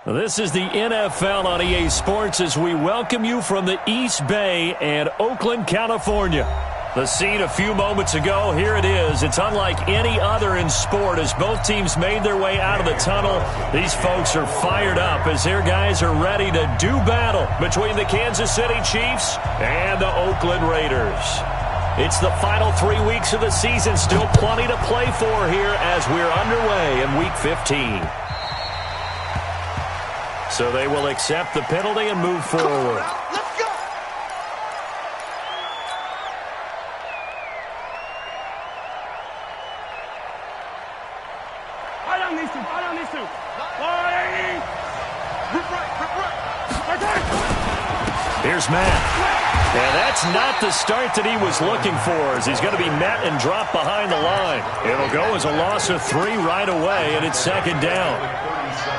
This is the NFL on EA Sports as we welcome you from the East Bay and Oakland, California. The scene a few moments ago, here it is. It's unlike any other in sport as both teams made their way out of the tunnel. These folks are fired up as their guys are ready to do battle between the Kansas City Chiefs and the Oakland Raiders. It's the final 3 weeks of the season, still plenty to play for here as we're underway in Week 15. So they will accept the penalty and move forward. Let's go. Right on these two. Right on these two. Here's Matt. And that's not the start that he was looking for as he's going to be met and dropped behind the line. It'll go as a loss of 3 right away, and it's second down.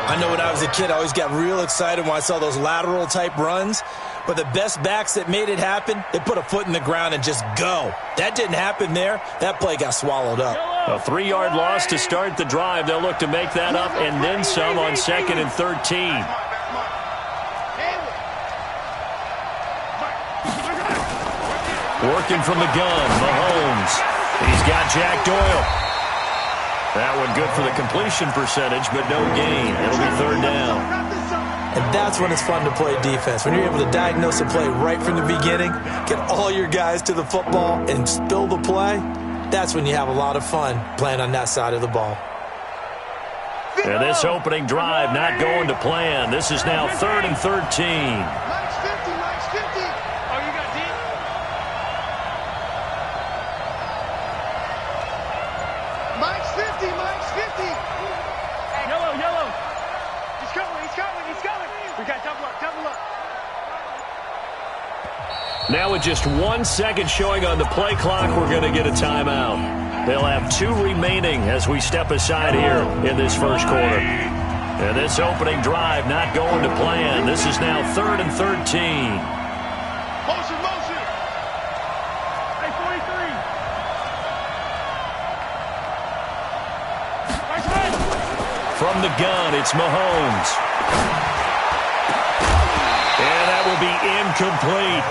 I know when I was a kid, I always got real excited when I saw those lateral-type runs. But the best backs that made it happen, they put a foot in the ground and just go. That didn't happen there. That play got swallowed up. A 3-yard loss to start the drive. They'll look to make that up and then some on 2nd and 13. Working from the gun, Mahomes. He's got Jack Doyle. That one good for the completion percentage, but no gain. It'll be third down. And that's when it's fun to play defense. When you're able to diagnose a play right from the beginning, get all your guys to the football, and spill the play, that's when you have a lot of fun playing on that side of the ball. And this opening drive not going to plan. This is now 3rd and 13. Now with just 1 second showing on the play clock, we're going to get a timeout. They'll have 2 remaining as we step aside here in this first quarter. And this opening drive not going to plan. This is now 3rd and 13. Motion. Hey, 43. From the gun, it's Mahomes. And that will be incomplete.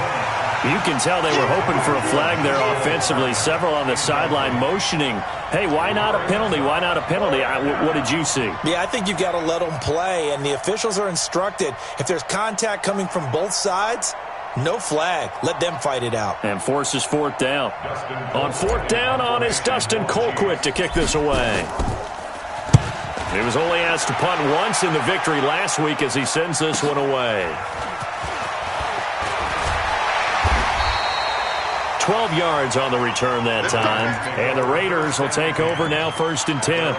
You can tell they were hoping for a flag there offensively. Several on the sideline motioning, hey, why not a penalty? Why not a penalty? What did you see? Yeah, I think you've got to let them play, and the officials are instructed. If there's contact coming from both sides, no flag. Let them fight it out. And forces 4th down. On 4th down is Dustin Colquitt to kick this away. He was only asked to punt once in the victory last week as he sends this one away. 12 yards on the return that time. And the Raiders will take over now 1st and 10. Let's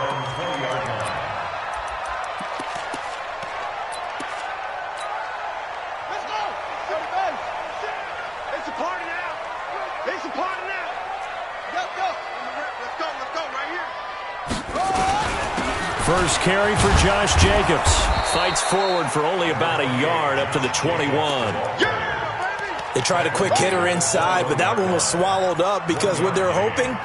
go. It's a party now. It's a party now. Let's go right here. First carry for Josh Jacobs. Fights forward for only about a yard up to the 21. They tried a quick hitter inside, but that one was swallowed up because what they're hoping,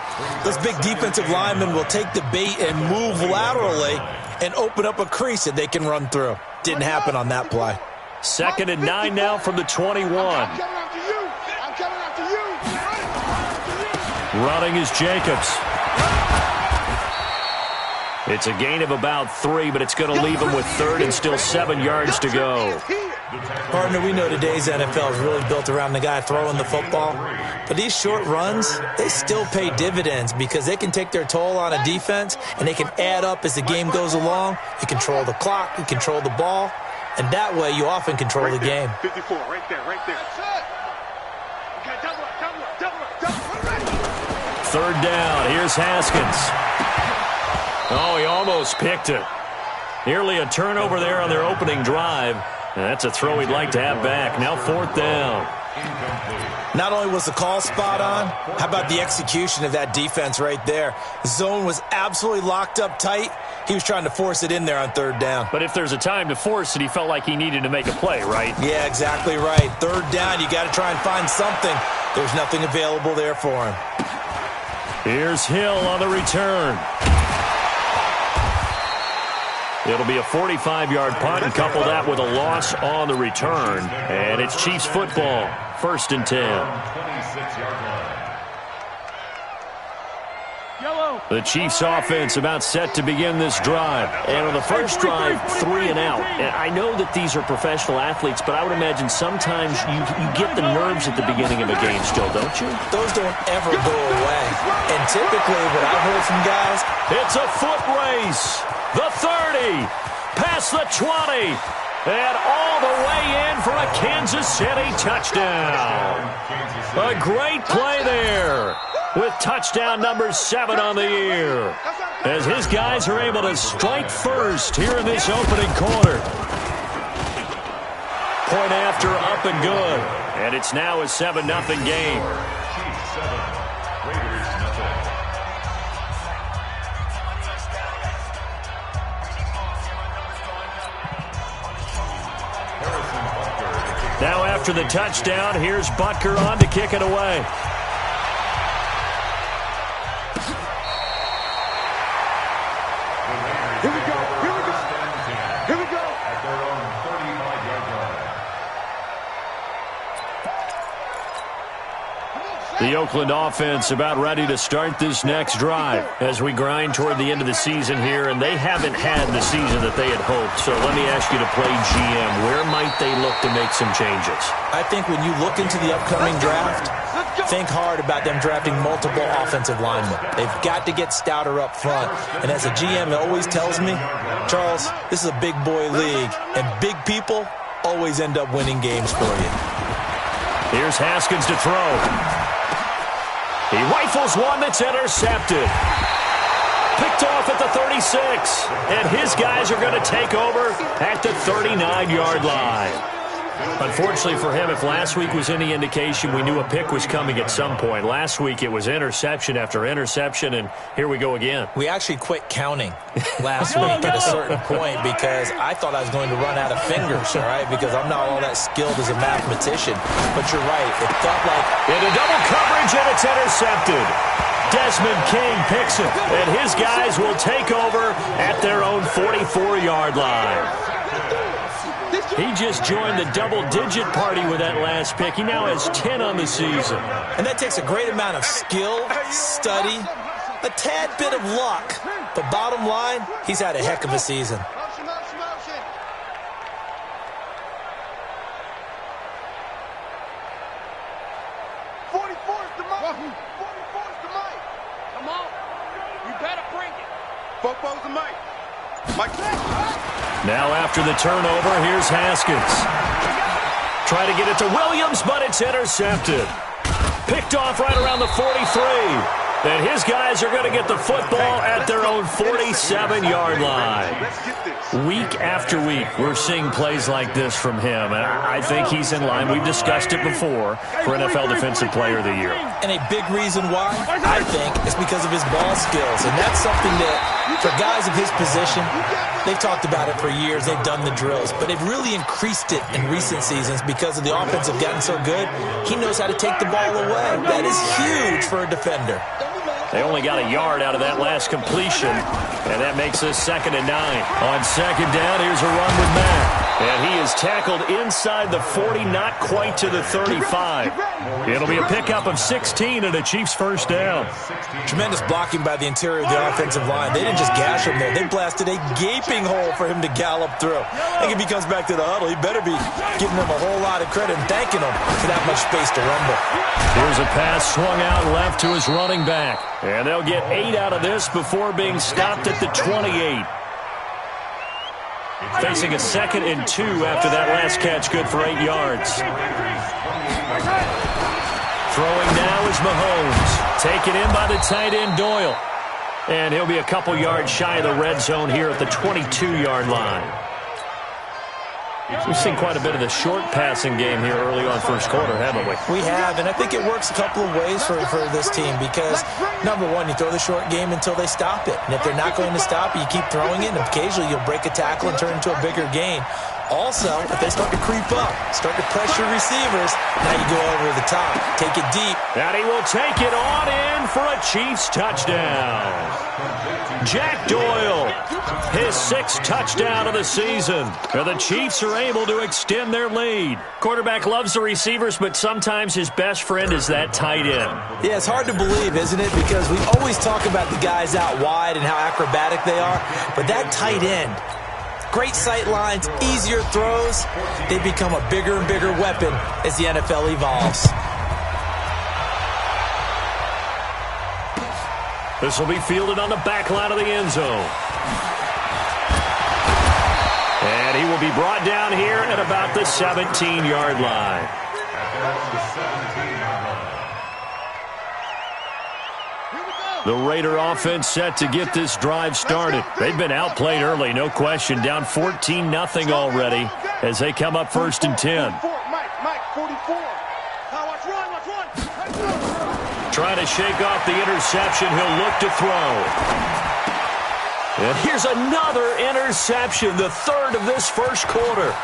those big defensive linemen will take the bait and move laterally and open up a crease that they can run through. Didn't happen on that play. 2nd and 9 now from the 21. Running is Jacobs. It's a gain of about 3, but it's going to leave him with 3rd and still 7 yards to go. Partner, we know today's NFL is really built around the guy throwing the football. But these short runs, they still pay dividends because they can take their toll on a defense and they can add up as the game goes along. You control the clock, you control the ball, and that way you often control the game. 54, right there. Okay, double up. 3rd down, here's Haskins. Oh, he almost picked it. Nearly a turnover there on their opening drive. And that's a throw he'd like to have back. Now 4th down. Not only was the call spot on, how about the execution of that defense right there? The zone was absolutely locked up tight. He was trying to force it in there on 3rd down. But if there's a time to force it, he felt like he needed to make a play, right? Yeah, exactly right. 3rd down, you got to try and find something. There's nothing available there for him. Here's Hill on the return. It'll be a 45-yard punt and couple that with a loss on the return. And it's Chiefs football, 1st and 10. The Chiefs offense about set to begin this drive. And on the first drive, 3 and out. And I know that these are professional athletes, but I would imagine sometimes you get the nerves at the beginning of a game still, don't you? Those don't ever go away. And typically what I've heard from guys, it's a foot race. The 30, past the 20, and all the way in for a Kansas City touchdown. A great play there, with touchdown number 7 on the year, as his guys are able to strike first here in this opening quarter. Point after, up and good, and it's now a 7-0 game. Now after the touchdown, here's Butker on to kick it away. Here we go. Here we go. Here we go. At their own 35-yard line. The Oakland offense about ready to start this next drive as we grind toward the end of the season here, and they haven't had the season that they had hoped. So let me ask you to play GM. Where might they look to make some changes? I think when you look into the upcoming draft, think hard about them drafting multiple offensive linemen. They've got to get stouter up front. And as a GM always tells me, Charles, this is a big boy league, and big people always end up winning games for you. Here's Haskins to throw. He rifles one that's intercepted. Picked off at the 36. And his guys are going to take over at the 39-yard line. Unfortunately for him, if last week was any indication, we knew a pick was coming at some point. Last week it was interception after interception, and here we go again. We actually quit counting last week at a certain point because I thought I was going to run out of fingers, all right, because I'm not all that skilled as a mathematician. But you're right. It felt like... into double coverage, and it's intercepted. Desmond King picks it, and his guys will take over at their own 44-yard line. He just joined the double-digit party with that last pick. He now has 10 on the season. And that takes a great amount of skill, study, a tad bit of luck. But bottom line, he's had a heck of a season. Motion, motion, motion. 44 is the mic. 44 is the mic. Come on. You better bring it. Football's the mic. Mike. Now after the turnover, here's Haskins. Try to get it to Williams, but it's intercepted. Picked off right around the 43. And his guys are going to get the football at their own 47-yard line. Week after week, we're seeing plays like this from him. And I think he's in line. We've discussed it before for NFL Defensive Player of the Year. And a big reason why, I think, is because of his ball skills. And that's something that, for guys of his position, they've talked about it for years. They've done the drills. But they've really increased it in recent seasons because of the offense have gotten so good. He knows how to take the ball away. That is huge for a defender. They only got a yard out of that last completion, and that makes us 2nd and 9. On second down, here's a run with Matt. And he is tackled inside the 40, not quite to the 35. It'll be a pickup of 16 and a Chiefs first down. Tremendous blocking by the interior of the offensive line. They didn't just gash him there. They blasted a gaping hole for him to gallop through. I think if he comes back to the huddle, he better be giving them a whole lot of credit and thanking them for that much space to rumble. Here's a pass swung out left to his running back. And they'll get 8 out of this before being stopped at the 28. Facing a 2nd and 2 after that last catch, good for 8 yards. Throwing now is Mahomes. Taken in by the tight end Doyle. And he'll be a couple yards shy of the red zone here at the 22-yard line. We've seen quite a bit of the short passing game here early on first quarter, haven't we? We have, and I think it works a couple of ways for this team because, number one, you throw the short game until they stop it. And if they're not going to stop it, you keep throwing it, and occasionally you'll break a tackle and turn into a bigger gain. Also, if they start to creep up, start to pressure receivers, now you go over the top, take it deep. And he will take it on in for a Chiefs touchdown. Jack Doyle, his 6th touchdown of the season. And the Chiefs are able to extend their lead. Quarterback loves the receivers, but sometimes his best friend is that tight end. Yeah, it's hard to believe, isn't it? Because we always talk about the guys out wide and how acrobatic they are. But that tight end, great sight lines, easier throws, they become a bigger and bigger weapon as the NFL evolves. This will be fielded on the back line of the end zone. And he will be brought down here at about the 17-yard line. The Raider offense set to get this drive started. They've been outplayed early, no question. Down 14-0 already as they come up 1st and 10. Mike, 44. Watch run. Trying to shake off the interception. He'll look to throw. And here's another interception, the 3rd of this first quarter.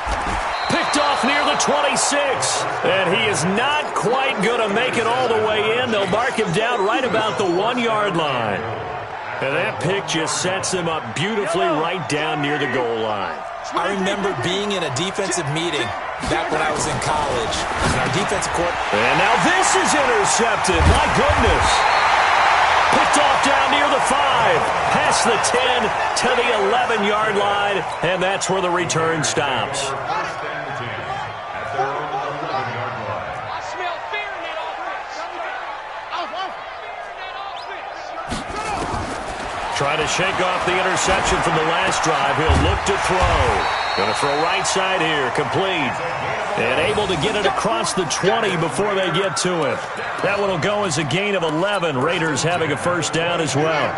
Picked off near the 26. And he is not quite going to make it all the way in. They'll mark him down right about the 1-yard line. And that pick just sets him up beautifully right down near the goal line. I remember being in a defensive meeting back when I was in college. And our defensive coordinator. And now this is intercepted. My goodness. Picked off down near the 5. Past the 10 to the 11-yard line. And that's where the return stops. Trying to shake off the interception from the last drive. He'll look to throw. Going to throw right side here. Complete. And able to get it across the 20 before they get to him. That one will go as a gain of 11. Raiders having a first down as well.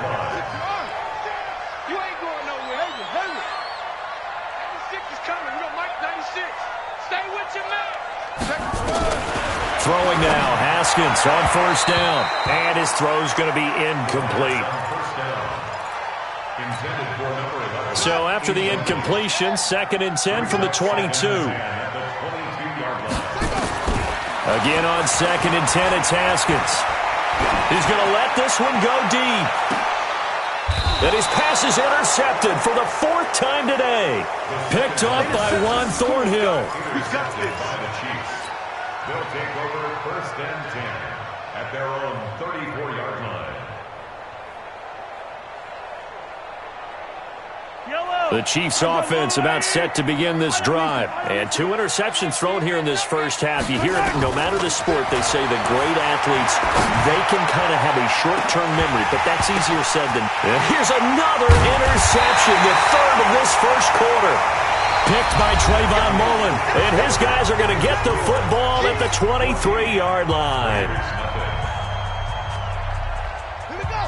You ain't going nowhere. 96 is coming. We got Mike 96. Stay with your man. Throwing now. Haskins on 1st down. And his throw's going to be incomplete. So after the incompletion, 2nd and 10 from the 22. Again on 2nd and 10, it's Haskins. He's going to let this one go deep. And his pass is intercepted for the 4th time today. Picked off by Juan Thornhill. They'll take over 1st and 10 at their own 34-yard line. The Chiefs offense about set to begin this drive. And 2 interceptions thrown here in this first half. You hear it, no matter the sport, they say the great athletes, they can kind of have a short-term memory, but that's easier said than. And here's another interception, the 3rd of this first quarter. Picked by Trayvon Mullen. And his guys are going to get the football at the 23-yard line.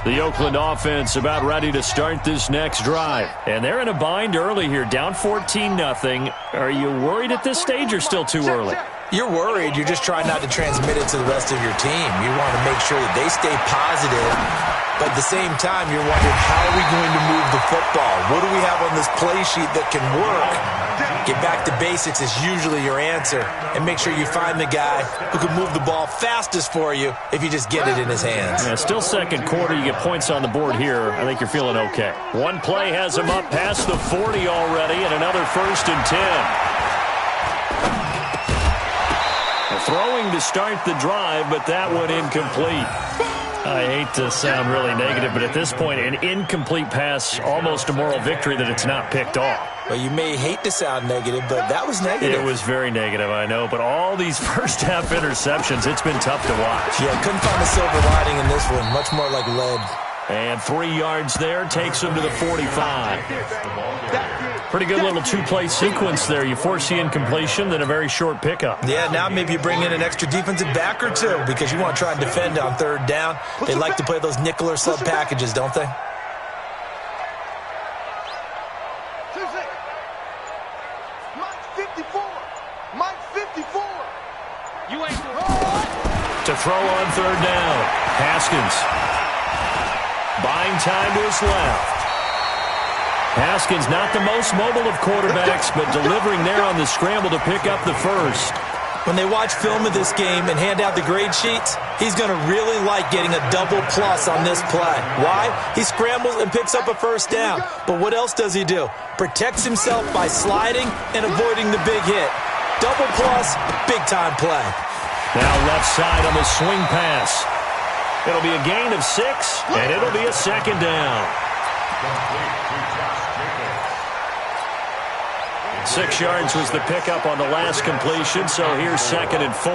The Oakland offense about ready to start this next drive. And they're in a bind early here, down 14-0. Are you worried at this stage or still too early? You're worried. You're just trying not to transmit it to the rest of your team. You want to make sure that they stay positive. But at the same time, you're wondering, how are we going to move the football? What do we have on this play sheet that can work? Get back to basics is usually your answer. And make sure you find the guy who can move the ball fastest for you if you just get it in his hands. Yeah, still second quarter. You get points on the board here. I think you're feeling okay. One play has him up past the 40 already, and another 1st and 10. Throwing to start the drive, but that one incomplete. I hate to sound really negative, but at this point, an incomplete pass, almost a moral victory that it's not picked off. Well, you may hate to sound negative, but that was negative. It was very negative, I know, but all these first-half interceptions, it's been tough to watch. Yeah, couldn't find a silver lining in this one, much more like lead. And 3 yards there takes him to the 45. Pretty good little 2-play sequence there. You force the incompletion, then a very short pickup. Yeah, now maybe you bring in an extra defensive back or two because you want to try and defend on 3rd down. They like to play those nickel or sub packages, don't they? Mike 54. You ain't to throw on 3rd down. Haskins buying time to his left. Haskins, not the most mobile of quarterbacks, but delivering there on the scramble to pick up the first. When they watch film of this game and hand out the grade sheets, he's going to really like getting a double plus on this play. Why? He scrambles and picks up a first down. But what else does he do? Protects himself by sliding and avoiding the big hit. Double plus, big-time play. Now left side on the swing pass. It'll be a gain of 6, and it'll be a second down. 6 yards was the pickup on the last completion, so here's 2nd and 4.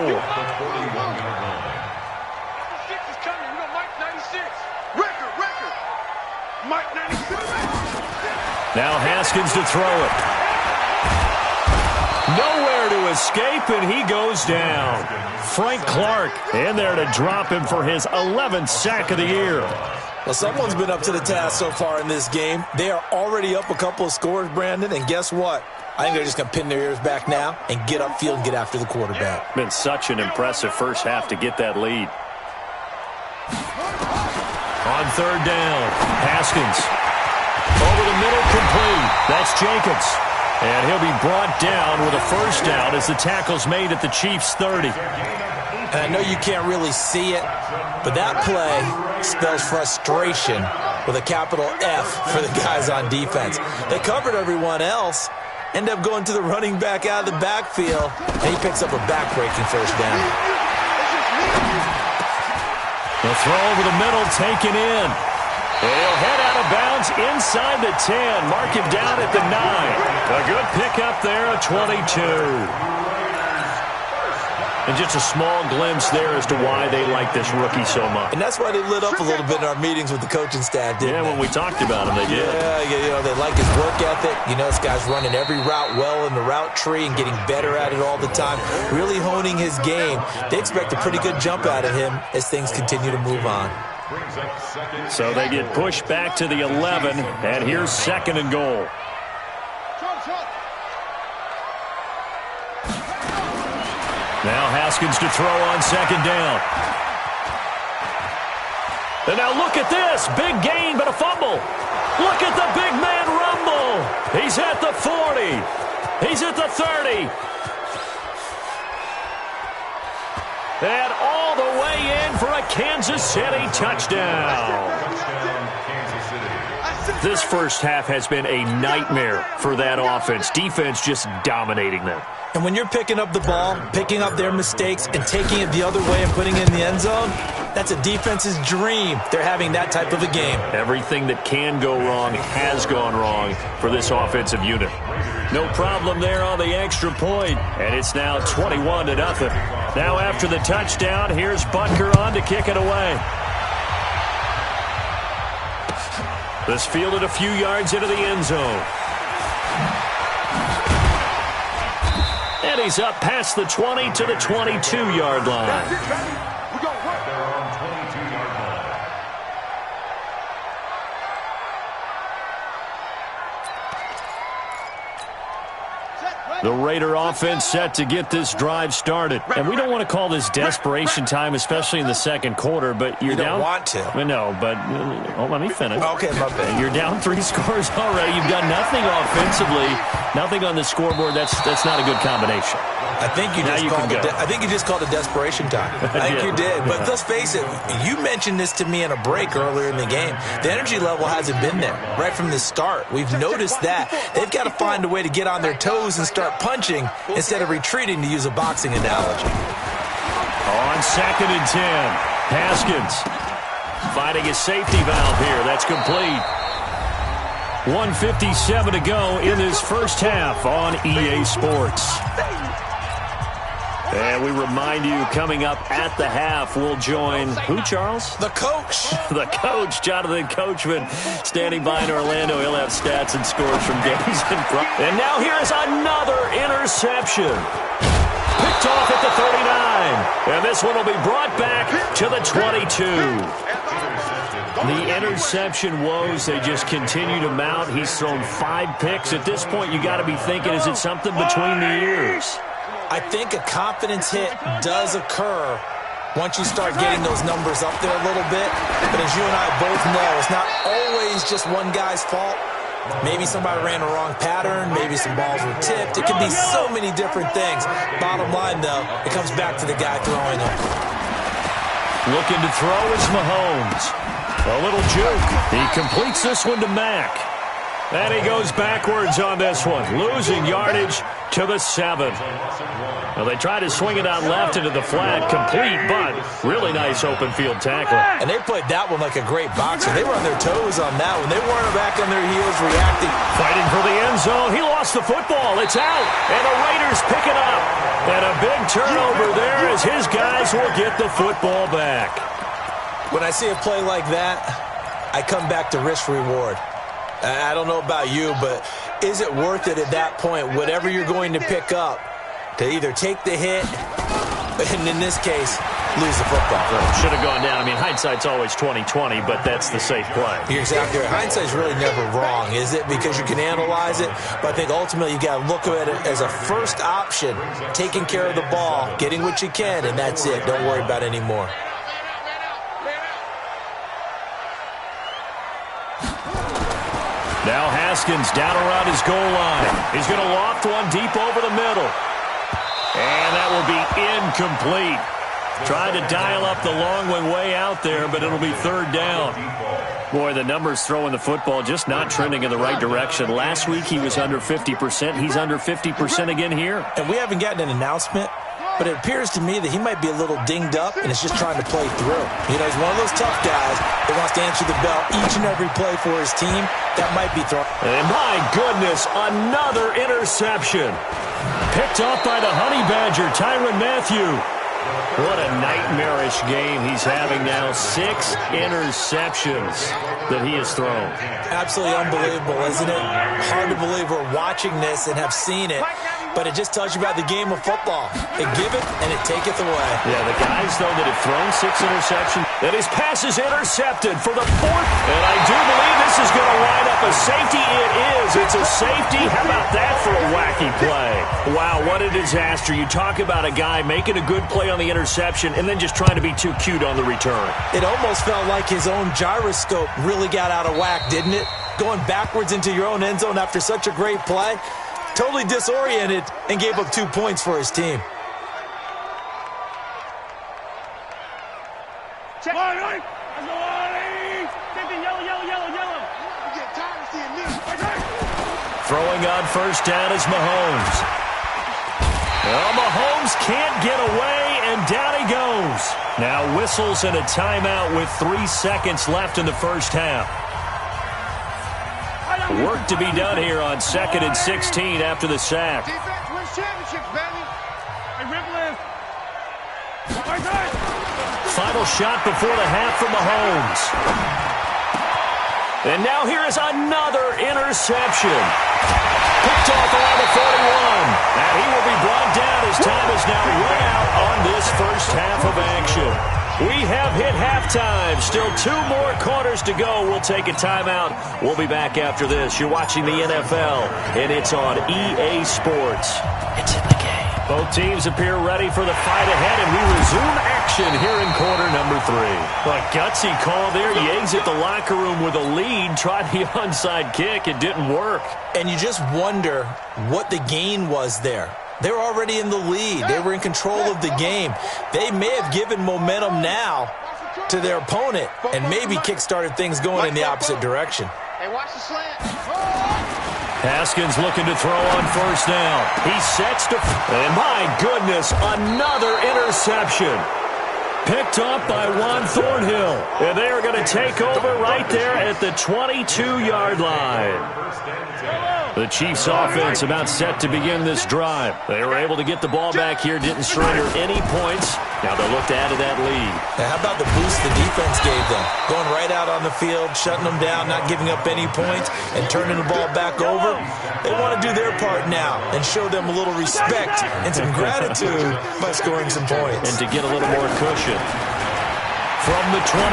Now Haskins to throw it. Nowhere to escape, and he goes down. Frank Clark in there to drop him for his 11th sack of the year. Well, someone's been up to the task so far in this game. They are already up a couple of scores, Brandon, and guess what? I think they're just going to pin their ears back now and get upfield and get after the quarterback. Been such an impressive first half to get that lead. On 3rd down, Haskins. Over the middle, complete. That's Jacobs. And he'll be brought down with a first down as the tackle's made at the Chiefs' 30. And I know you can't really see it, but that play spells frustration with a capital F for the guys on defense. They covered everyone else, end up going to the running back out of the backfield, and he picks up a back-breaking first down. The throw over the middle, taken in. He'll head out of bounds inside the 10. Mark him down at the 9. A good pickup there, a 22. And just a small glimpse there as to why they like this rookie so much. And that's why they lit up a little bit in our meetings with the coaching staff, didn't they? When we talked about him, they did. Yeah, they like his work ethic. This guy's running every route well in the route tree and getting better at it all the time, really honing his game. They expect a pretty good jump out of him as things continue to move on. So they get pushed back to the 11, and here's 2nd and goal. Now Haskins to throw on 2nd down. And now look at this. Big gain, but a fumble. Look at the big man rumble. He's at the 40. He's at the 30. And all the way in for a Kansas City touchdown. This first half has been a nightmare for that offense. Defense just dominating them. And when you're picking up the ball, picking up their mistakes, and taking it the other way and putting it in the end zone, that's a defense's dream. They're having that type of a game. Everything that can go wrong has gone wrong for this offensive unit. No problem there on the extra point, and it's now 21-0. Now after the touchdown, here's Butker on to kick it away. This fielded a few yards into the end zone. And he's up past the 20 to the 22-yard line. The Raider offense set to get this drive started. And we don't want to call this desperation time, especially in the second quarter, but you're down. You don't want to. No, but let me finish. Okay, my bad. You're down 3 scores already. You've done nothing offensively, nothing on the scoreboard. That's not a good combination. I think you just called it desperation time. I think you did. But let's face it, you mentioned this to me in a break earlier in the game. The energy level hasn't been there right from the start. We've noticed that. They've got to find a way to get on their toes and start punching instead of retreating, to use a boxing analogy. On 2nd and 10, Haskins finding a safety valve here. That's complete. 1:57 to go in this first half on EA Sports. And we remind you, coming up at the half, we'll join who, Charles? The coach. The coach, Jonathan Coachman, standing by in Orlando. He'll have stats and scores from games in front. And now here's another interception. Picked off at the 39. And this one will be brought back to the 22. The interception woes, they just continue to mount. He's thrown 5 picks. At this point, you got to be thinking, is it something between the ears? I think a confidence hit does occur once you start getting those numbers up there a little bit. But as you and I both know, it's not always just one guy's fault. Maybe somebody ran a wrong pattern. Maybe some balls were tipped. It could be so many different things. Bottom line, though, it comes back to the guy throwing them. Looking to throw is Mahomes. A little juke. He completes this one to Mack. And he goes backwards on this one, losing yardage to the 7. Well, they try to swing it out left into the flat, complete, but really nice open field tackle. And they played that one like a great boxer. They were on their toes on that one. They weren't back on their heels reacting. Fighting for the end zone. He lost the football. It's out, and the Raiders pick it up. And a big turnover there as his guys will get the football back. When I see a play like that, I come back to risk-reward. I don't know about you, but is it worth it at that point, whatever you're going to pick up, to either take the hit, and in this case, lose the football? Should have gone down. I mean, hindsight's always 20/20, but that's the safe play. You're exactly right. Hindsight's really never wrong, is it? Because you can analyze it, but I think ultimately you got to look at it as a first option, taking care of the ball, getting what you can, and that's it. Don't worry about it anymore. Now Haskins down around his goal line. He's going to loft one deep over the middle. And that will be incomplete. Trying to dial up the long one way out there, but it'll be third down. Boy, the numbers throwing the football just not trending in the right direction. Last week he was under 50%. He's under 50% again here. And we haven't gotten an announcement, but it appears to me that he might be a little dinged up and is just trying to play through. You know, he's one of those tough guys that wants to answer the bell each and every play for his team. That might be thrown. And my goodness, another interception. Picked off by the Honey Badger, Tyrann Mathieu. What a nightmarish game he's having now. 6 interceptions that he has thrown. Absolutely unbelievable, isn't it? Hard to believe we're watching this and have seen it, but it just tells you about the game of football. It giveth and it taketh away. Yeah, the guys, though, that have thrown 6 interceptions, that his pass is intercepted for the 4th. And I do believe this is going to wind up a safety. It is. It's a safety. How about that for a wacky play? Wow, what a disaster. You talk about a guy making a good play on the interception and then just trying to be too cute on the return. It almost felt like his own gyroscope really got out of whack, didn't it? Going backwards into your own end zone after such a great play. Totally disoriented and gave up 2 points for his team. Check. Throwing on first down is Mahomes. Well, Mahomes can't get away, and down he goes. Now whistles and a timeout with 3 seconds left in the first half. Work to be done here on 2nd and 16 after the sack. Defense wins championships, baby. Final shot before the half from Mahomes. And now here is another interception. Picked off around the 41. And he will be brought down as time is now run out on this first half of action. We have hit halftime. Still 2 more quarters to go. We'll take a timeout. We'll be back after this. You're watching the NFL, and it's on EA Sports. It's in the game. Both teams appear ready for the fight ahead, and we resume action here in quarter number 3. A gutsy call there. You exit the locker room with a lead. Tried the onside kick. It didn't work. And you just wonder what the gain was there. They were already in the lead. They were in control of the game. They may have given momentum now to their opponent and maybe kick-started things going in the opposite direction. Hey, watch the slant. Haskins looking to throw on first down. He sets to... And my goodness, another interception. Picked up by Juan Thornhill. And they are going to take over right there at the 22-yard line. The Chiefs offense about set to begin this drive. They were able to get the ball back here, didn't surrender any points. Now they'll look to add to that lead. Now how about the boost the defense gave them? Going right out on the field, shutting them down, not giving up any points, and turning the ball back over. They want to do their part now and show them a little respect and some gratitude by scoring some points. And to get a little more cushion. From the 29,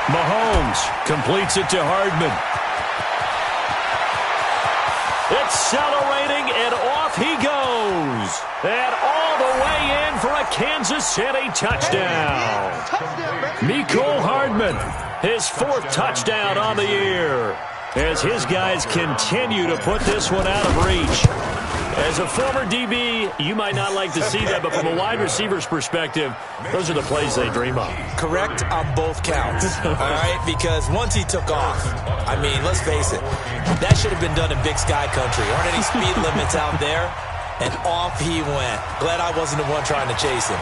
Mahomes completes it to Hardman. Accelerating, and off he goes. And all the way in for a Kansas City touchdown. Mecole Hardman, his 4th touchdown on the year. as his guys continue to put this one out of reach. As a former DB, you might not like to see that, but from a wide receiver's perspective, those are the plays they dream of. Correct on both counts, all right? Because once he took off, I mean, let's face it, that should have been done in Big Sky Country. There aren't any speed limits out there, and off he went. Glad I wasn't the one trying to chase him.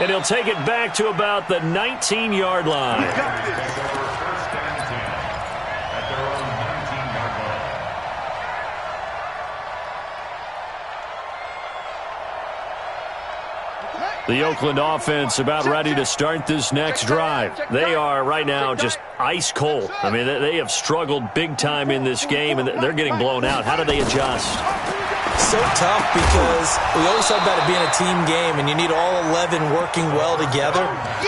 And he'll take it back to about the 19-yard line. The Oakland offense about ready to start this next drive. They are right now just ice cold. I mean, they have struggled big time in this game, and they're getting blown out. How do they adjust? So tough because we always talk about it being a team game, and you need all 11 working well together.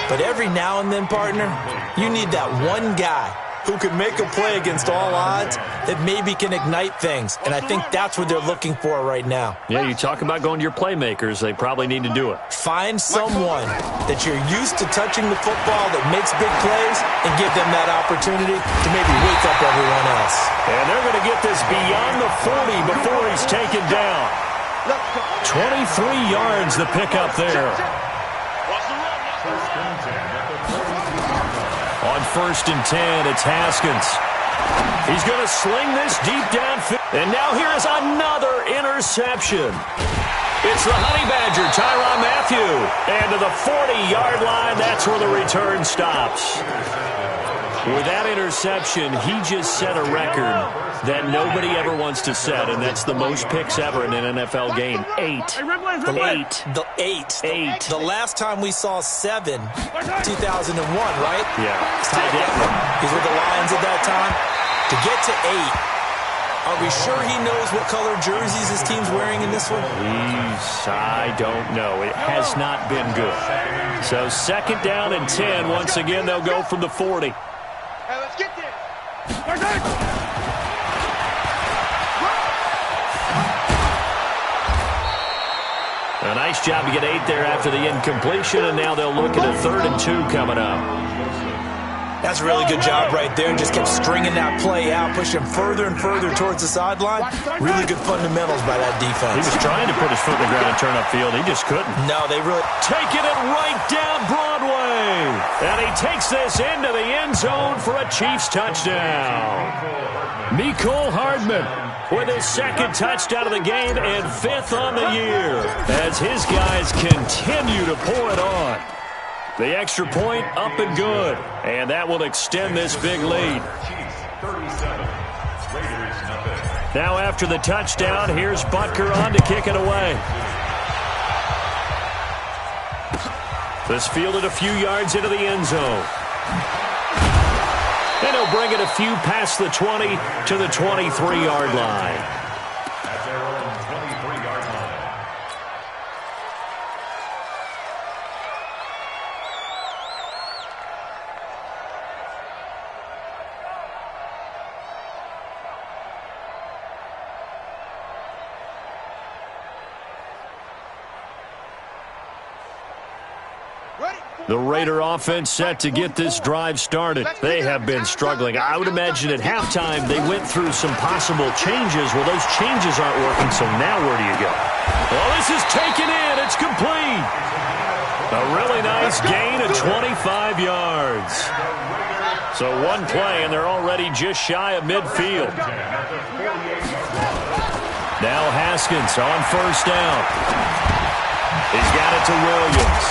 But every now and then, partner, you need that one guy who can make a play against all odds that maybe can ignite things. And I think that's what they're looking for right now. Yeah, you talk about going to your playmakers. They probably need to do it. Find someone that you're used to touching the football that makes big plays and give them that opportunity to maybe wake up everyone else. And they're going to get this beyond the 40 before he's taken down. 23 yards the pickup there. On 1st and 10, it's Haskins. He's going to sling this deep downfield. And now here is another interception. It's the Honey Badger, Tyrann Mathieu. And to the 40-yard line, that's where the return stops. With that interception, he just set a record that nobody ever wants to set, and that's the most picks ever in an NFL game. 8. The last time we saw 7, 2001, right? Yeah. He's with the Lions at that time. To get to 8, are we sure he knows what color jerseys his team's wearing in this one? I don't know. It has not been good. So 2nd down and 10. Once again, they'll go from the 40. Hey, let's get there. A nice job to get 8 there after the incompletion, and now they'll look at a 3rd and 2 coming up. That's a really good job right there. Just kept stringing that play out, pushing further and further towards the sideline. Really good fundamentals by that defense. He was trying to put his foot in the ground and turn upfield. He just couldn't. No, they really... Taking it right down Broadway. And he takes this into the end zone for a Chiefs touchdown. Mecole Hardman with his 2nd touchdown of the game and 5th on the year as his guys continue to pour it on. The extra point up and good, and that will extend this big lead. Now after the touchdown, here's Butker on to kick it away. This fielded a few yards into the end zone. And he'll bring it a few past the 20 to the 23-yard line. At their own 23-yard line. The Raider offense set to get this drive started. They have been struggling. I would imagine at halftime they went through some possible changes. Well, those changes aren't working, so now where do you go? Well, this is taken in. It's complete. A really nice gain of 25 yards. So one play, and they're already just shy of midfield. Now Haskins on 1st down. He's got it to Williams.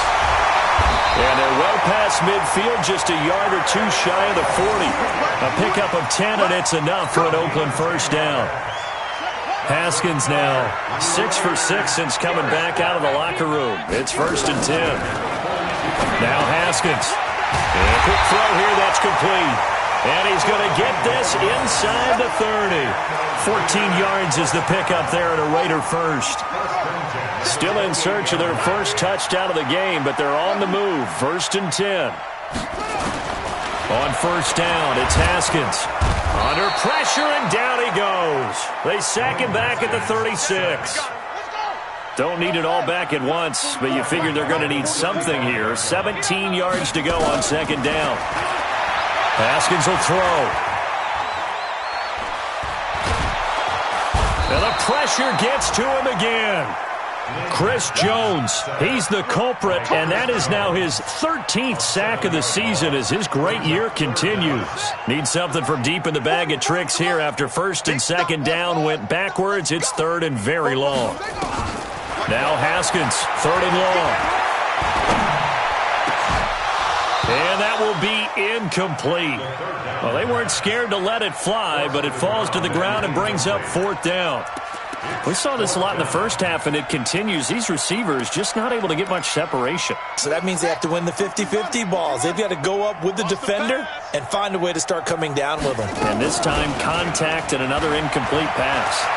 And they're well past midfield, just a yard or 2 shy of the 40. A pickup of 10, and it's enough for an Oakland 1st down. Haskins now 6 for 6 since coming back out of the locker room. It's 1st and 10. Now Haskins. And a quick throw here, that's complete. And he's going to get this inside the 30. 14 yards is the pickup there at a Raider 1st. Still in search of their first touchdown of the game, but they're on the move. 1st and 10. On 1st down, it's Haskins. Under pressure, and down he goes. They sack him back at the 36. Don't need it all back at once, but you figure they're going to need something here. 17 yards to go on 2nd down. Haskins will throw. And the pressure gets to him again. Chris Jones, he's the culprit, and that is now his 13th sack of the season as his great year continues. Needs something from deep in the bag of tricks here after first and second down went backwards. It's third and very long. Now Haskins, third and long. And that will be incomplete. Well, they weren't scared to let it fly, but it falls to the ground and brings up fourth down. We saw this a lot in the first half, and it continues. These receivers just not able to get much separation. So that means they have to win the 50-50 balls. They've got to go up with the defender and find a way to start coming down with them. And this time, contact and another incomplete pass.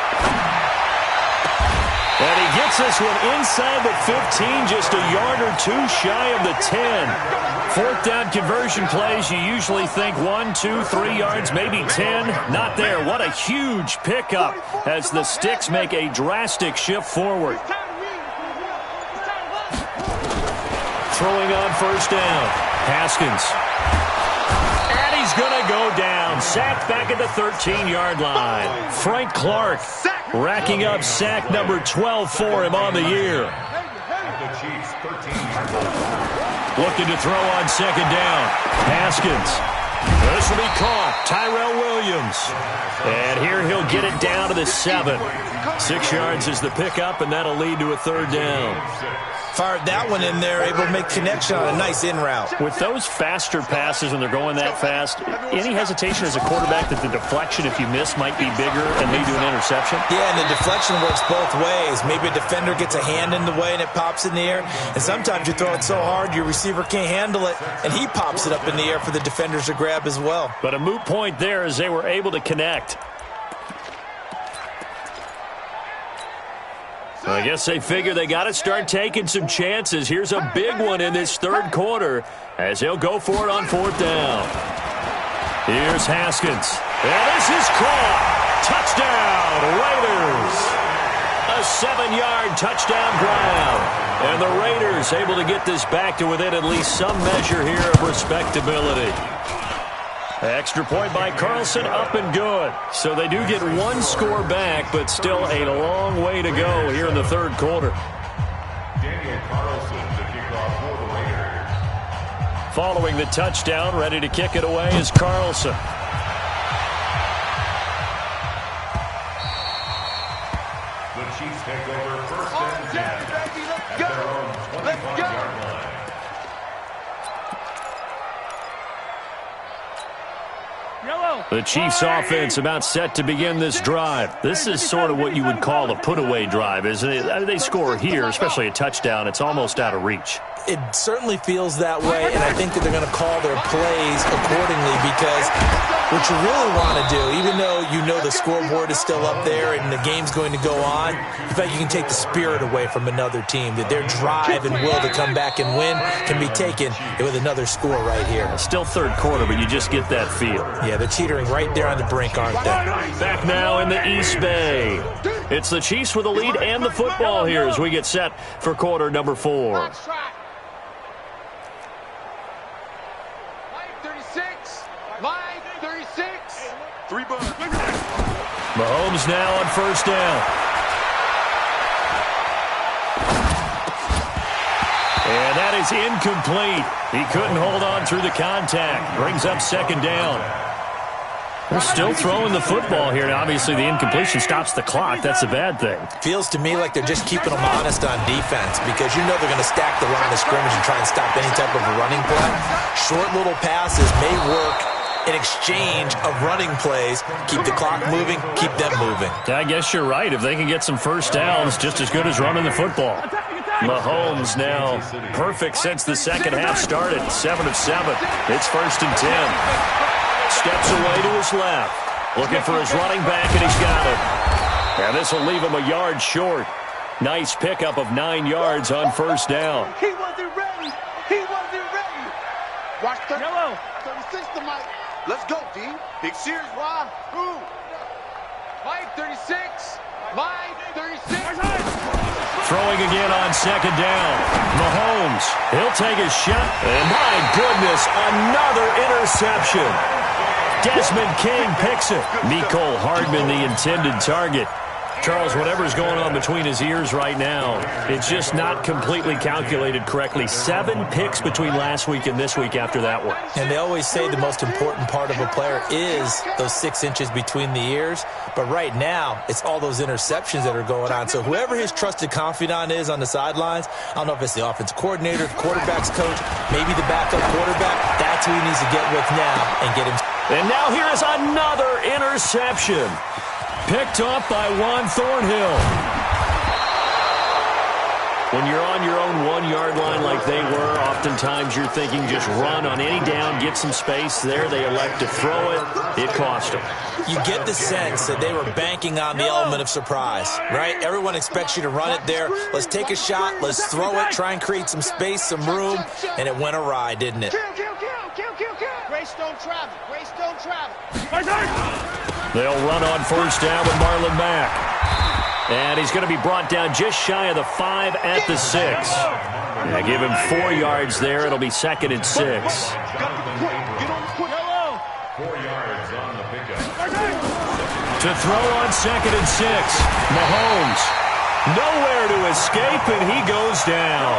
And he gets this one inside the 15, just a yard or two shy of the 10. Fourth down conversion plays, you usually think 1, 2, 3 yards, maybe 10. Not there. What a huge pickup as the Sticks make a drastic shift forward. Throwing on first down. Haskins. And he's going to go down. Sacked back at the 13-yard line. Frank Clark racking up sack number 12 for him on the year. Looking to throw on second down. Haskins. This will be caught. Tyrell Williams. And here he'll get it down to the 7. 6 yards is the pickup, and that'll lead to a third down. Fired that one in there, able to make connection on a nice in route. With those faster passes and they're going that fast, any hesitation as a quarterback that the deflection, if you miss, might be bigger and lead to an interception? Yeah, and the deflection works both ways. Maybe a defender gets a hand in the way and it pops in the air. And sometimes you throw it so hard your receiver can't handle it, and he pops it up in the air for the defenders to grab as well. But a moot point there as they were able to connect. I guess they figure they got to start taking some chances. Here's a big one in this third quarter as they'll go for it on fourth down. Here's Haskins. And this is caught. Touchdown, Raiders. A 7-yard touchdown grab. And the Raiders able to get this back to within at least some measure here of respectability. Extra point by Carlson, up and good. So they do get one score back, but still a long way to go here in the third quarter. Daniel Carlson to kick off for the Raiders. Following the touchdown, ready to kick it away is Carlson. The Chiefs take over first and 10 at their own 25-yard line. The Chiefs offense about set to begin this drive. This is sort of what you would call a put-away drive, isn't it? They score here, especially a touchdown. It's almost out of reach. It certainly feels that way, and I think that they're going to call their plays accordingly because what you really want to do, even though you know the scoreboard is still up there and the game's going to go on, in fact, you can take the spirit away from another team, that their drive and will to come back and win can be taken with another score right here. Still third quarter, but you just get that feel. Yeah, they're teetering right there on the brink, aren't they? Back now in the East Bay. It's the Chiefs with the lead and the football here as we get set for quarter number 4. Mahomes now on first down. And that is incomplete. He couldn't hold on through the contact. Brings up second down. They're still throwing the football here. Now, obviously, the incompletion stops the clock. That's a bad thing. Feels to me like they're just keeping them honest on defense because you know they're going to stack the line of scrimmage and try and stop any type of a running play. Short little passes may work in exchange of running plays. Keep the clock moving, keep them moving. I guess you're right. If they can get some first downs, just as good as running the football. Mahomes now perfect since the second half started. 7 of 7. It's first and 10. Steps away to his left. Looking for his running back, and he's got it. And this will leave him a yard short. Nice pickup of 9 yards on first down. He wasn't ready. He wasn't ready. Watch 36 to Mike. Let's go, D. Big series, why? Who? Mike 36. Mike 36. throwing again on second down. Mahomes, he'll take a shot. And my goodness, another interception. Desmond King picks it. Mecole Hardman, the intended target. Charles, whatever's going on between his ears right now, it's just not completely calculated correctly. 7 picks between last week and this week after that one. And they always say the most important part of a player is those 6 inches between the ears. But right now, it's all those interceptions that are going on. So whoever his trusted confidant is on the sidelines, I don't know if it's the offensive coordinator, the quarterback's coach, maybe the backup quarterback, that's who he needs to get with now and get him. And now here is another interception. Picked off by Juan Thornhill. When you're on your own 1-yard line like they were, oftentimes you're thinking just run on any down, get some space. There they elect to throw it. It cost them. You get the sense that they were banking on the element of surprise, right? Everyone expects you to run it there. Let's take a shot. Let's throw it. Try and create some space, some room. And it went awry, didn't it? Grace don't travel. Grace don't travel. They'll run on first down with Marlon Mack. And he's going to be brought down just shy of the 5 at the 6. Yeah, give him 4 yards there. It'll be 2nd and 6. 4 yards on the pickup. To throw on 2nd and 6. Mahomes. Nowhere to escape, and he goes down.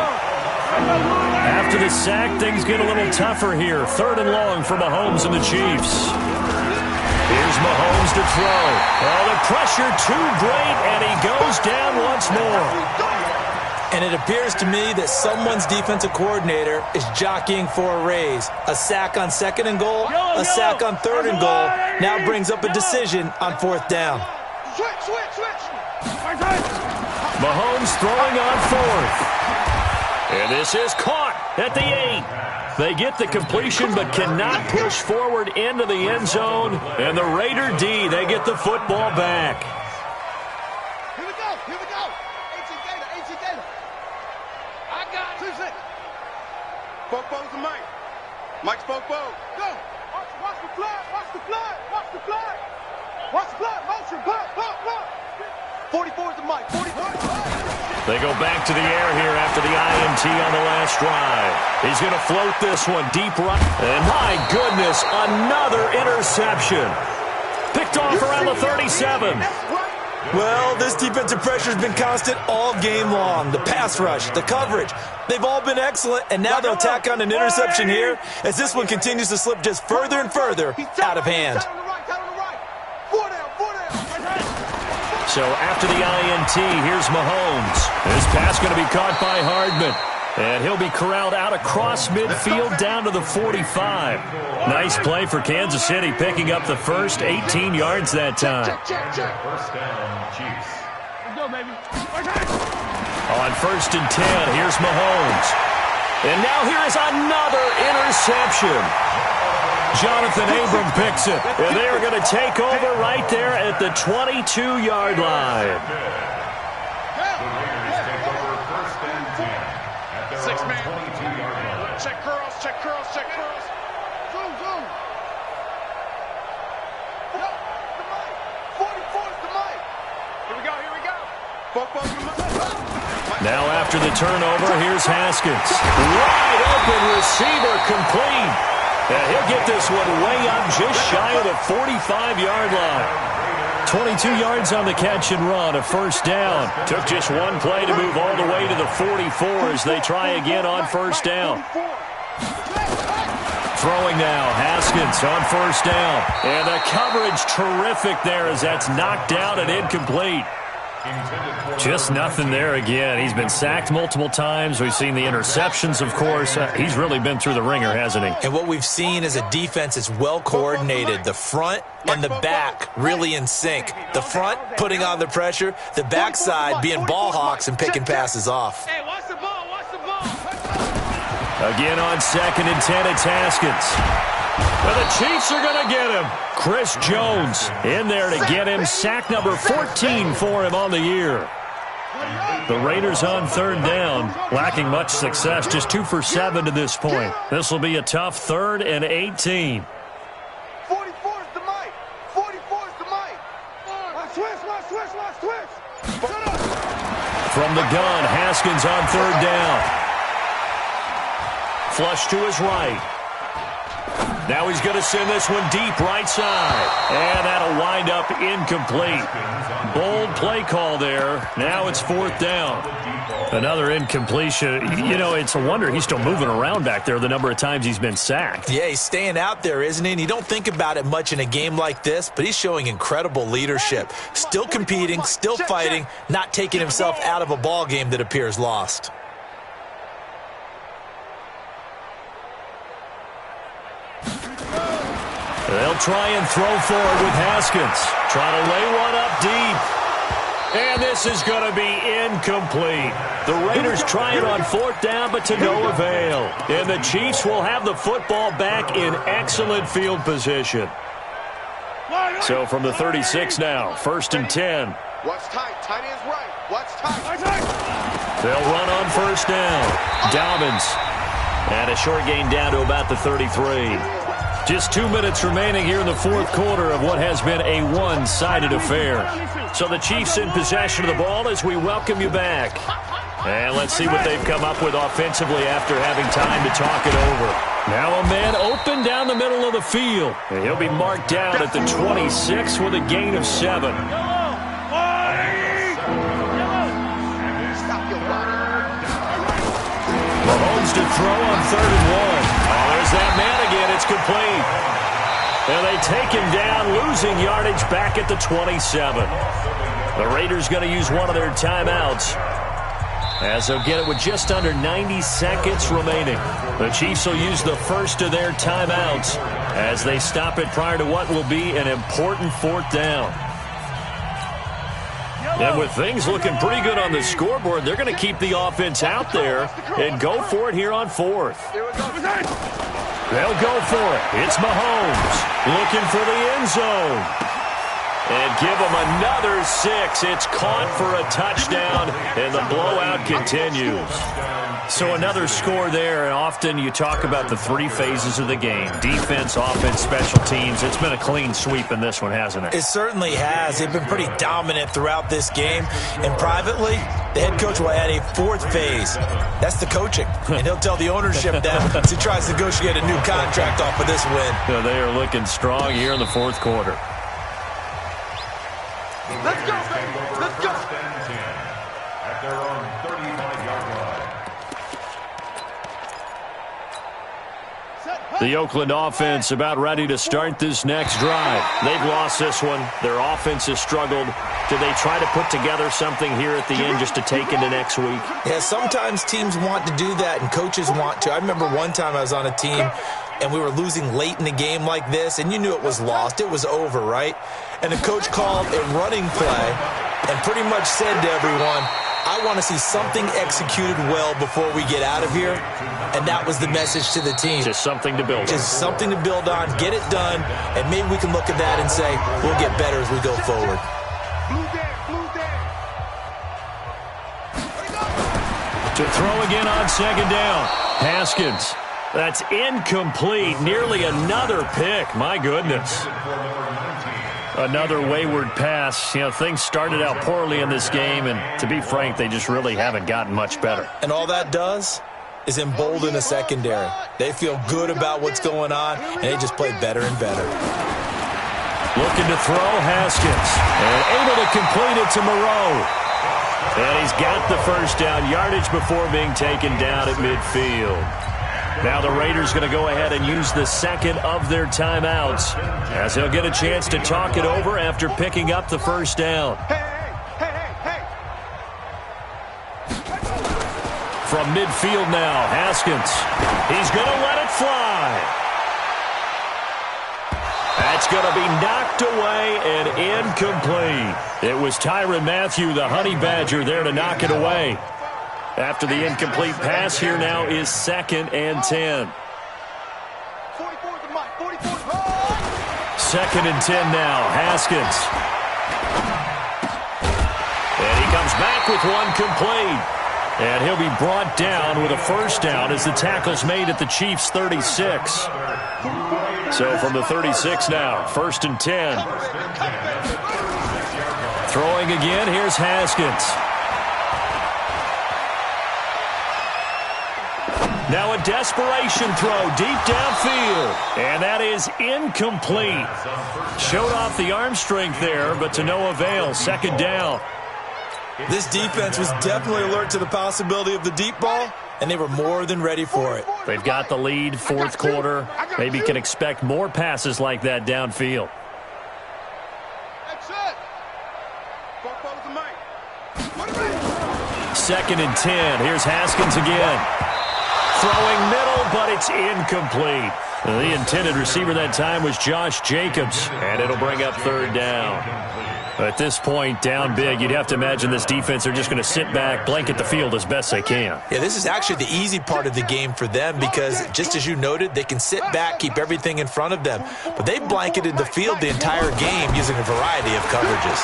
After the sack, things get a little tougher here. 3rd and long for Mahomes and the Chiefs. Here's Mahomes to throw. Oh, the pressure too great, and he goes down once more. And it appears to me that someone's defensive coordinator is jockeying for a raise. A sack on 2nd and goal, a sack on 3rd and goal. Now brings up a decision on 4th down. Switch. Mahomes throwing on 4th. And this is caught at the 8. They get the completion but cannot push forward into the end zone. And the Raider D, they get the football back. Here we go. AC Gator. I got it. 2-6. Football's the Mike. Mike's football. Go. Watch the flag. Motion. Blood. 44 is the Mike. 44. They go back to the air here after the INT on the last drive. He's going to float this one deep right. And my goodness, another interception. Picked off around the 37. Well, this defensive pressure has been constant all game long. The pass rush, the coverage, they've all been excellent. And now they'll tack on an interception here as this one continues to slip just further and further out of hand. So after the INT, here's Mahomes. This pass going to be caught by Hardman. And he'll be corralled out across midfield down to the 45. Nice play for Kansas City, picking up the first 18 yards that time. First down, Chiefs. Let's go, baby. On 1st and 10, here's Mahomes. And now here is another interception. Jonathan Abram picks it. And they are going to take over right there at the 22-yard line. The Raiders take over 1st and 10 at their own 22-yard line. Check curls. Zoom. Yo, the Mike. 44 is the Mike. Here we go. Football's the Mike. Now after the turnover, here's Haskins. Wide open receiver complete. And he'll get this one way up just shy of the 45-yard line. 22 yards on the catch and run, a first down. Took just one play to move all the way to the 44 as they try again on first down. Throwing now, Haskins on first down. And the coverage terrific there as that's knocked down and incomplete. Just nothing there again. He's been sacked multiple times. We've seen the interceptions, of course. He's really been through the ringer, hasn't he? And what we've seen is a defense that's well coordinated. The front and the back really in sync. The front putting on the pressure. The backside being ball hawks and picking passes off. Hey, watch the ball. Again on 2nd and 10, it's Haskins. Well, the Chiefs are going to get him. Chris Jones in there to get him. Sack number 14 for him on the year. The Raiders on 3rd down, lacking much success, just 2 for 7 to this point. This will be a tough 3rd and 18. 44 is the Mike. 44 is the Mike. Watch switch. From the gun, Haskins on third down. Flush to his right. Now he's going to send this one deep right side. And that'll wind up incomplete. Bold play call there. Now it's fourth down. Another incompletion. You know, it's a wonder he's still moving around back there the number of times he's been sacked. Yeah, he's staying out there, isn't he? And you don't think about it much in a game like this, but he's showing incredible leadership. Still competing, still fighting, not taking himself out of a ball game that appears lost. They'll try and throw forward with Haskins. Trying to lay one up deep. And this is going to be incomplete. The Raiders try it on fourth down, but to no avail. And the Chiefs will have the football back in excellent field position. So from the 36 now, first and 10. Watch tight. Tight ends right. Watch tight. They'll run on first down. Dobbins. And a short gain down to about the 33. Just 2 minutes remaining here in the fourth quarter of what has been a one-sided affair. So the Chiefs in possession of the ball as we welcome you back. And let's see what they've come up with offensively after having time to talk it over. Now a man open down the middle of the field. And he'll be marked down at the 26 with a gain of 7. Mahomes to throw on third and 1. Oh, there's that man again. It's complete. And they take him down, losing yardage back at the 27. The Raiders going to use one of their timeouts, as they'll get it with just under 90 seconds remaining. The Chiefs will use the first of their timeouts as they stop it prior to what will be an important fourth down. And with things looking pretty good on the scoreboard, they're going to keep the offense out there and go for it here on fourth. They'll go for it. It's Mahomes looking for the end zone. And give him another 6. It's caught for a touchdown, and the blowout continues. So another score there, and often you talk about the three phases of the game: defense, offense, special teams. It's been a clean sweep in this one, hasn't it? It certainly has. They've been pretty dominant throughout this game. And privately, the head coach will add a fourth phase. That's the coaching. And he'll tell the ownership that as he tries to negotiate a new contract off of this win. So they are looking strong here in the fourth quarter. Let's go, baby. Let's go. At their own 35-yard line. The Oakland offense about ready to start this next drive. They've lost this one. Their offense has struggled. Do they try to put together something here at the end just to take into next week? Yeah, sometimes teams want to do that and coaches want to. I remember one time I was on a team and we were losing late in the game like this, and you knew it was lost. It was over, right? And the coach called a running play and pretty much said to everyone, I want to see something executed well before we get out of here. And that was the message to the team. Just something to build on. Just something to build on, get it done, and maybe we can look at that and say, we'll get better as we go forward. To throw again on second down. Haskins. That's incomplete. Nearly another pick. My goodness. Another wayward pass. You know, things started out poorly in this game, and to be frank, they just really haven't gotten much better. And all that does is embolden the secondary. They feel good about what's going on, and they just play better and better. Looking to throw, Haskins. And able to complete it to Moreau. And he's got the first down, yardage before being taken down at midfield. Now the Raiders going to go ahead and use the second of their timeouts, as he'll get a chance to talk it over after picking up the first down. From midfield now, Haskins. He's going to let it fly. That's going to be knocked away and incomplete. It was Tyrann Mathieu, the Honey Badger, there to knock it away. After the incomplete pass, here now is 2nd and 10. 2nd and 10 now, Haskins. And he comes back with one complete. And he'll be brought down with a first down as the tackle's made at the Chiefs' 36. So from the 36 now, 1st and 10. Throwing again, here's Haskins. Now a desperation throw deep downfield. And that is incomplete. Showed off the arm strength there, but to no avail. Second down. This defense was definitely alert to the possibility of the deep ball, and they were more than ready for it. They've got the lead, fourth quarter. Maybe can expect more passes like that downfield. That's it. Second and 10. Here's Haskins again. Throwing middle, but it's incomplete. The intended receiver that time was Josh Jacobs, and it'll bring up third down. At this point, down big, you'd have to imagine this defense are just going to sit back, blanket the field as best they can. Yeah, this is actually the easy part of the game for them because, just as you noted, they can sit back, keep everything in front of them. But they've blanketed the field the entire game using a variety of coverages.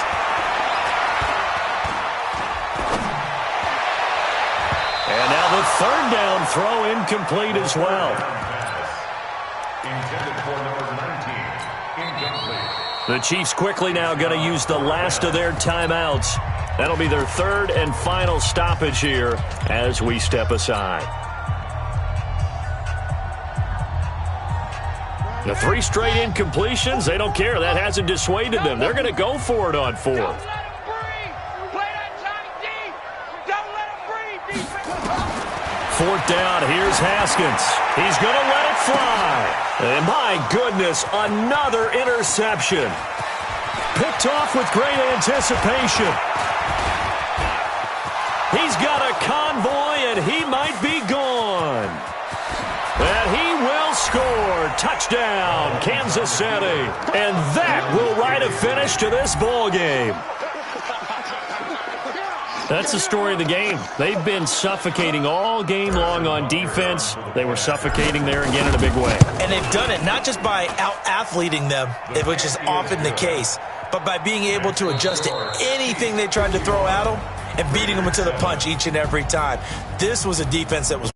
And now the third down throw incomplete as well. Intended for number 19. Incomplete. The Chiefs quickly now going to use the last of their timeouts. That'll be their third and final stoppage here as we step aside. The 3 straight incompletions, they don't care. That hasn't dissuaded them. They're going to go for it on fourth. Fourth down, here's Haskins. He's going to let it fly. And my goodness, another interception. Picked off with great anticipation. He's got a convoy, and he might be gone. And he will score. Touchdown, Kansas City. And that will write a finish to this ball game. That's the story of the game. They've been suffocating all game long on defense. They were suffocating there again in a big way. And they've done it not just by out-athleting them, which is often the case, but by being able to adjust to anything they tried to throw at them and beating them into the punch each and every time. This was a defense that was